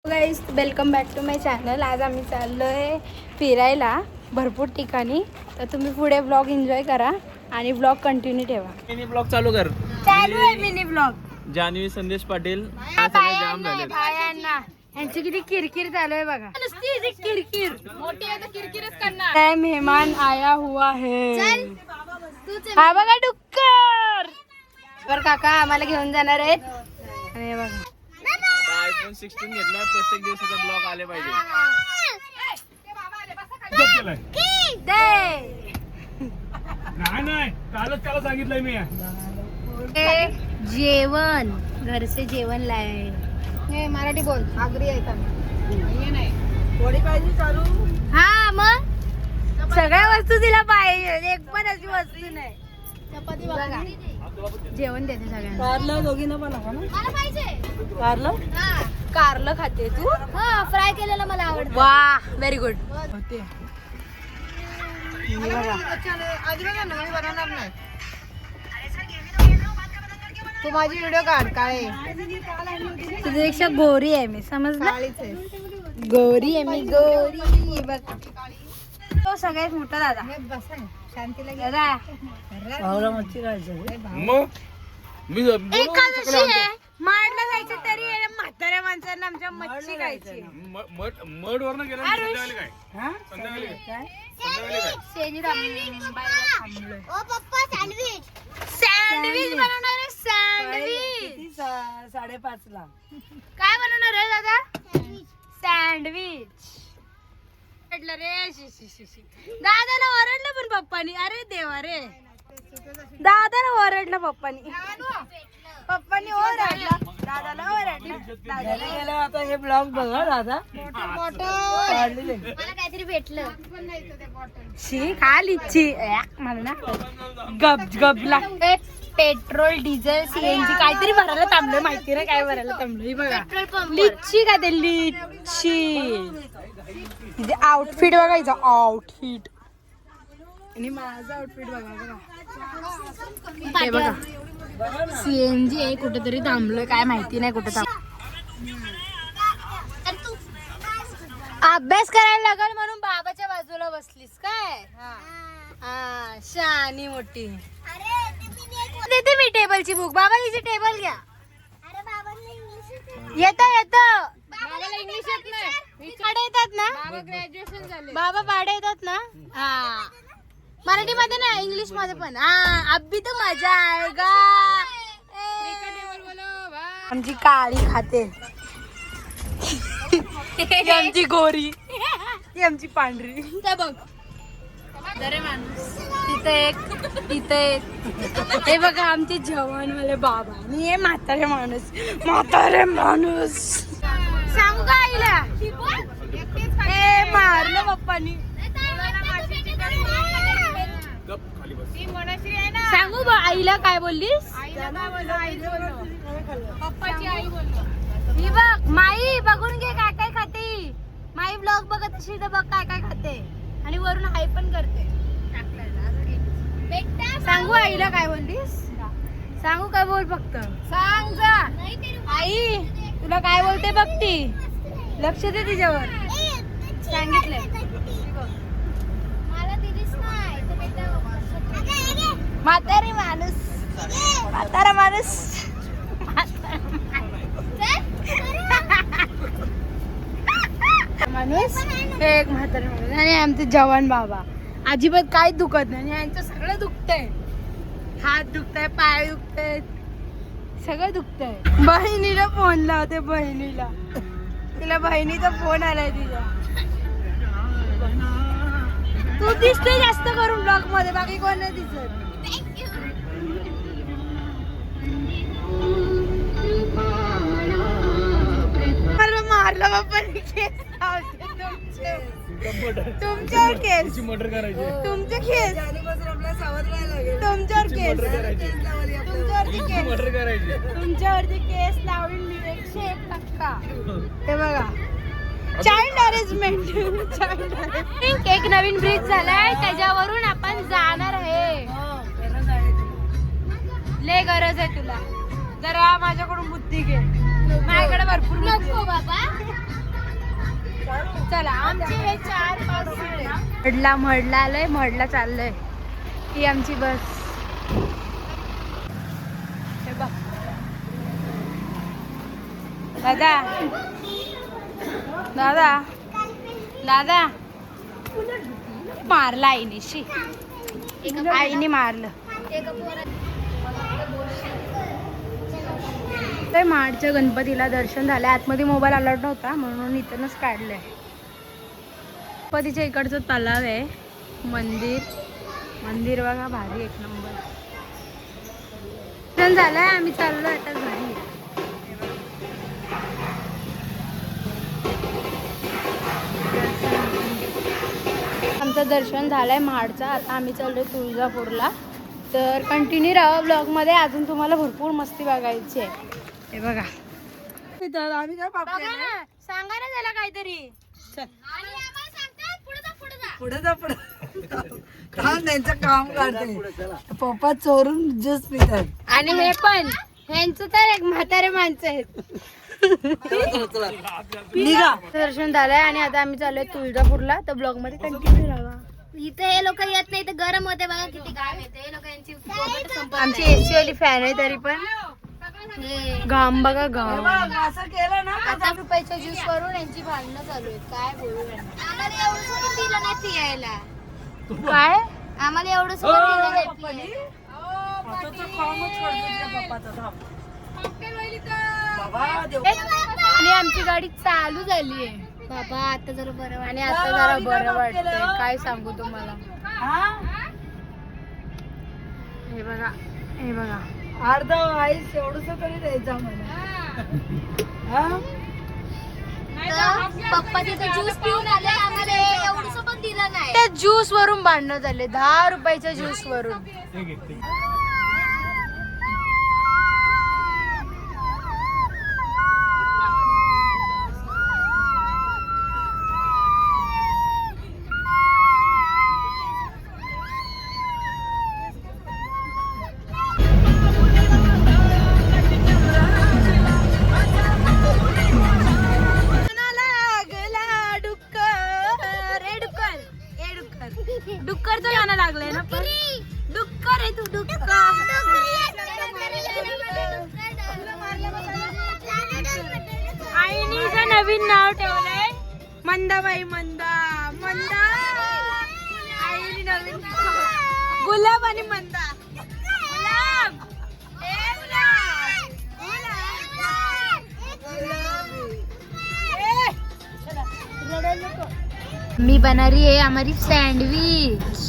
Guys welcome back to my channel. आज आम्ही चाललो आहे फिरायला भरपूर ठिकाणी, तर तुम्ही पुढे ब्लॉग एन्जॉय करा आणि ब्लॉग कंटिन्यू ठेवा. मिनी ब्लॉग चालू कर. चालू आहे मिनी ब्लॉग. जान्हवी संदेश पाटील जाम झाले. बायांना यांची किती किरकिर चालू आहे बघा. नुसती किरकिर मोठी आहे तर किरकिरच करणार. काय मेहमान आया हुआ है. हा बघा डुक्कर. बर काका आम्हाला घेऊन जाणार आहेत आणि बघा आयफोन 16 घेतला. प्रत्येक दिवसाचा ब्लॉग आले पाहिजे. नाही कालच त्याला सांगितलंय मी. जेवण घरचे जेवण लाय. मराठी बोल. आगरी आहे का वडी पाहिजे चालू. हा मग सगळ्या वस्तू दिला पाहिजे, एक पण अशी वस्तू नाही. चपाती बघा जेवण देते सगळ्यांना. कारलं दोघींना पण कारलं कारलं खाते तू. हा फ्राय केलेलं मला आवडतं. वा व्हेरी गुड. तू माझी व्हिडिओ काढ. काय तुझ्यापेक्षा गोरी आहे मी, समजलं. गोरी आहे मी, गोरी बघ. तो सगळ्यात मोठा दादा शांतीला दादा मच्छी मग मी एकादशी आहे, माडला जायचं तरी म्हाताऱ्या माणसांना आमच्या मच्छी खायची. मड वरनं गेला. संध्याकाळी काय संध्याकाळी काय सँडविच बनवणार आहे. सँडविच 5:30 काय बनवणार आहे दादा? सँडविच म्हटलं रे. दादाला ओरडलं पण पप्पानी. अरे देवा रे, दादाला ओरडलं पप्पानी. पप्पानी ओरडला दादाला. ओरडलं आता हे ब्लॉग बघा दादा. मला काहीतरी भेटलं. शी खा लिच्ची मला ना गबला. पेट्रोल डिझेल सीएनजी काहीतरी भरायला थांबलं. माहिती नाही काय भरायला थांबलं. बघा लिच्ची का ते लिच्ची. तिथे आउटफिट बघायचं. आउटफिट आणि माझं आउटफिट बघा. हे बघा सीएनजी आहे. कुठेतरी थांबलोय काय माहिती नाही कुठे थांब. अभ्यास करायला लागल म्हणून बाबाच्या बाजूला बसलीस काय. हा शहाणी मोठी. देते मी टेबलची बुक. बाबा हिची टेबल घ्या. येत इंग्लिश येत नाही. पाडे येतात ना. ग्रॅज्युएशन झाले बाबा. पाडे येतात ना. हा मराठी मध्ये ना इंग्लिश मध्ये पण. हा अभी तो मजा आएगा. आमची काळी खाते. ही आमची गोरी. ही आमची पांढरी. बघ अरे माणूस तिथे एक. हे बघा आमचे जवानवाले बाबा आणि हे म्हातारे माणूस. सांगू का आईला हे मारलं पप्पानी. सांगू बा आईला काय बोललीस. पप्पाची आई बोलली. ही बघ माई बघून घे काय काय खाते. माई ब्लॉग बघत असेल तर बघ काय काय खाते आणि वरून हाय पण करते. सांगू आईला काय बोललीस. सांगू काय बोल फक्त सांग जा. आई तुला काय बोलते बघ ती. लक्ष दे तिच्यावर. सांगितलंय म्हातारा माणूस. एक म्हातारा माणूस आणि आमचे जवान बाबा. अजिबात काय दुखत नाही. यांचं सगळं दुखतंय. हात दुखताय, पाय दुखताय, सगळं दुखतंय. बहिणीला फोन लावते. बहिणीला तिला बहिणीचा फोन आलाय तिला. तू दिसते जास्त करून ब्लॉग मध्ये, बाकी कोण नाही दिसत. मारलं बाप्पा. तुमच्यावर केस. मर्डर करायची. तुमचे केस तुमच्यावर केस. मर्डर करायची. तुमच्यावरती केस लावून 101%. हे बघा चाइल्ड अरेंजमेंट. एक नवीन ब्रिज झालाय त्याच्यावरून आपण जाणार आहे. लय गरज आहे तुला. जरा माझ्याकडून बुद्धी घे. माझ्याकडे भरपूर नको बाबा. मडला आलोय, मडला चाललोय. ही आमची बस. हे बघ दादा, दादा, दादा मारला आईने. शी, आईने मारलं. ते माडच्या गणपतीला दर्शन झालं. आतमध्ये मोबाईल अलाउड नव्हता म्हणून इथूनच काढलंय. गणपतीच्या इकडचं तलाव आहे. मंदिर बघा भारी, एक नंबर. दर्शन झालंय, आम्ही चाललो आता घरी. आमचं दर्शन झालंय महाडचं. आता आम्ही चाललोय तुळजापूरला. तर कंटिन्यू राहा ब्लॉगमध्ये, अजून तुम्हाला भरपूर मस्ती बघायची आहे. हे बघा, आम्ही काय सांगा ना त्याला काहीतरी. पुढे जा त्यांचं काम करते. पप्पा चोरून ज्यूस पितात. आणि हे पण ह्यांचं तर एक म्हातारे माणसं आहेत. दर्शन झालंय आणि आता आम्ही चाललोय तुळजापूरला. तर ब्लॉग मध्ये कंटिन्यू राहा. इथे हे लोक येत नाही तर गरम होते बघा किती घाम येते. हे लोकांची आमची एसी वाली फॅन आहे तरी पण घाम बघा, घाम. असं केलं ना 10 रुपयाच्या ज्यूस वरून यांची भांडणं चालू आहेत. काय बोलू आम्हाला एवढं सुद्धा दिलं नाही पियायला. काय आम्हाला एवढं सुद्धा दिलं नाही पियायला. आणि आमची गाडी चालू झाली आहे बाबा आता जरा बरं आणि आता जरा बरं वाटतंय. काय सांगू तुम्हाला. हे बघा, हे बघा, अर्ध आईस एवढंस तरी द्यायचा मला. पप्पा तिथे ज्यूस पिऊन आले. आम्हाला एवढं पण दिलं नाही. त्या ज्यूस वरून भांडणं झाले. 10 रुपयाच्या ज्यूस वरून. डुक्करचं गाणं लागलंय ना पण. डुक्कर आहे तू, डुक्कर. आईने इथं नवीन नाव ठेवलंय मंदाबाई. मंदा आईने नवीन गुलाब आणि मंदा. गुलाब, ए गुलाब. मी बना रही है हमारी सैंडविच.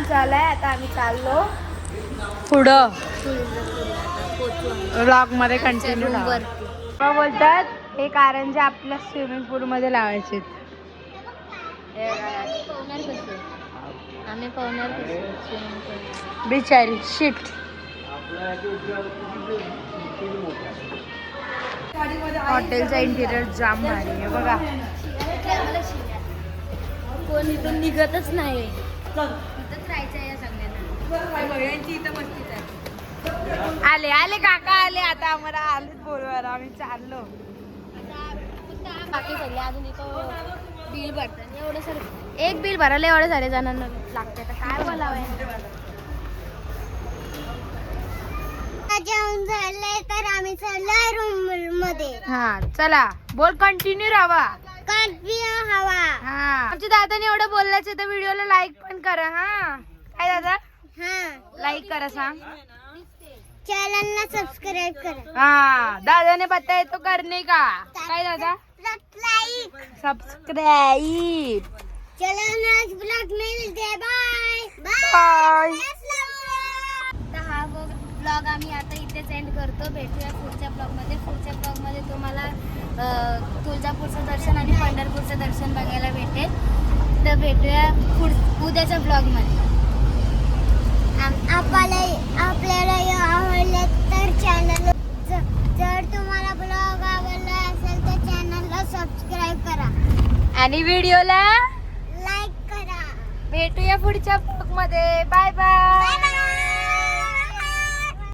झालाय. आता आम्ही चाललो पुढं. ब्लॉग मध्ये कंटिन्यू बोलतात. हे कारंजे आपल्या स्विमिंग पूल मध्ये लावायचे. आम्ही पाहणार कसं बिचारी शिफ्ट. हॉटेलचा इंटिरियर जाम भारी आहे बघा. कोण इथून निघतच नाही. इथंच राहायचं या सगळ्यांना. आले काका आले. आता आम्हाला आलेच बोलवायला. आम्ही चाललो. बाकी सगळे अजून इथं बिल भरतात. एवढं सर एक बिल भरायला एवढे सारे जणांना लागते. तर काय बोलावं. जेवण झालंय तर आम्ही चाललोय रूम मध्ये. हा चला बोल. कंटिन्यू राहा. हवा. हा आमच्या दादाने एवढं बोलल्याचं तर व्हिडिओला लाईक पण करा. हा काय दादा, हा लाईक करा. सांग चॅनलला सबस्क्राईब करा. हाँ दादा ने बताया तो करने का. काय दादा? सबस्क्राईब. चलो नेक्स्ट ब्लॉग में मिलते हैं. Bye bye. तर हा ब्लॉग आम्ही आता इथेच एंड करतो. भेटूया पुढच्या ब्लॉगमध्ये. पुढच्या ब्लॉगमध्ये तुम्हाला तुळजापूरचं दर्शन आणि पंढरपूरचं दर्शन बघायला भेटेल. तर भेटूया उद्याच्या ब्लॉगमध्ये. आपल्याला आवडले तर चॅनल जर तुम्हाला ब्लॉग आवडला असेल तर चॅनलला सबस्क्राईब करा आणि व्हिडिओला लाईक करा. भेटूया पुढच्या ब्लॉग मध्ये. Bye bye.